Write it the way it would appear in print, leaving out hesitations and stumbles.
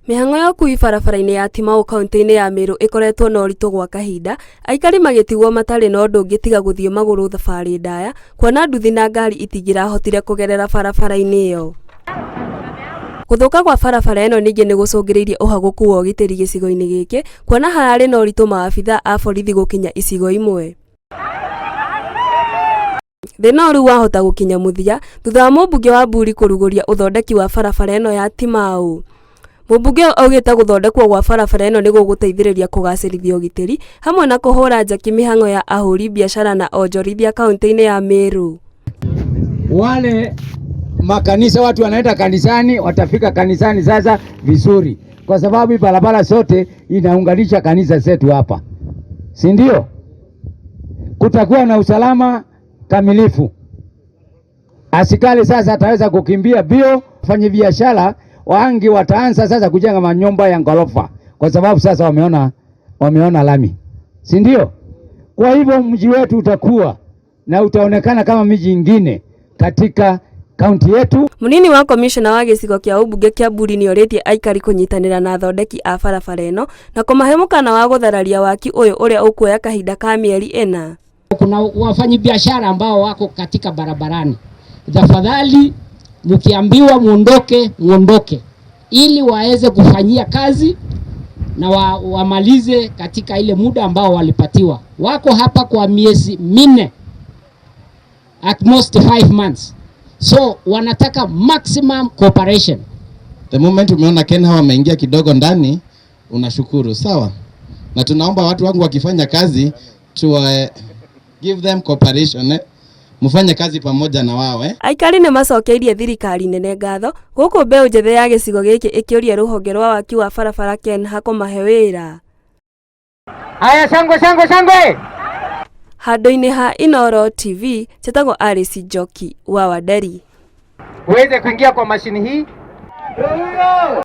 Mĩhang'o ya ũkui barabara-inĩ ya Timau kaunti-inĩ ya Meru ĩkoretwo na ũritũ gwa kahinda, aikari magĩtigwo matarĩ na ũndũ ũngĩ tiga gũthiĩ magũrũ thabarĩ ndaya, kuona nduthi na ngari itingĩrahotire kũgerera barabara-inĩ ĩyo. Gũthũka kwa barabara ĩno ningĩ nĩ gũcũngĩrĩirie ũhagũku wa ũgitĩri gĩcigo-inĩ gĩkĩ, kuona hararĩ na ũritũ maabithaa a borithi gũkinya icigo imwe. Thĩna ũrĩa wahota gũkinya mũthia thutha wa mũmbunge wa Mburi kũrugũria ũthondeki wa barabara ĩno ya Timau. Mũmbunge augĩte gũthondekwo gwa barabara ĩno nĩ gũgũteithĩrĩria kũgacĩrithia ũgitĩri hamwe na kũhũra njeki mĩhang'o ya ahũri biashara na onjorithia kaunti-inĩ ya Meru. Wale makanisa, watu wanaenda kanisani watafika kanisani sasa vizuri, kwa sababu barabara zote inaunganisha kanisa zetu hapa, si ndio? Kutakuwa na usalama kamilifu. Askari sasa ataweza kukimbia bio, fanya biashara wangi wataanza sasa kujenga manyumba ya ngorofa, kwa sababu sasa wameona lami, si ndio? Kwa hivyo mji wetu utakuwa na utaonekana kama miji ingine katika kaunti yetu. Munini wa komishona wa gĩcigo kĩa ũmbunge kĩa Mburi nĩ orĩtie aikari kũnyitanĩra na athondeki a barabara ĩno na kũmahe mũkana wa gũthararia waki ũyũ ũrĩa ũkuoya kahinda ka mĩeri 4. Kuna wafanyi biashara ambao wako katika barabarani. Tafadhali mkiambiwa muondoke ili waweze kufanyia kazi na wamalize katika ile muda ambao walipatiwa. Wako hapa kwa miezi 4, at most 5 months. So wanataka maximum cooperation. The moment umeona Ken wameingia kidogo ndani, unashukuru, sawa? Na tunaomba watu wangu wakifanya kazi to give them cooperation, mufanye kazi pamoja na wao. Aikari nĩ macokeirie thirikari nene ngatho gũkũ mbeũ njĩthĩ ya gĩcigo gĩkĩ ĩkĩũria rũhonge rwa waki wa barabara KENHA kũmahe wĩra. Aya, shangwe! Handũ-inĩ ha Inooro TV, chetagwo Alice Njoki wa Wanderi. Uweze kuingia kwa mashini hii.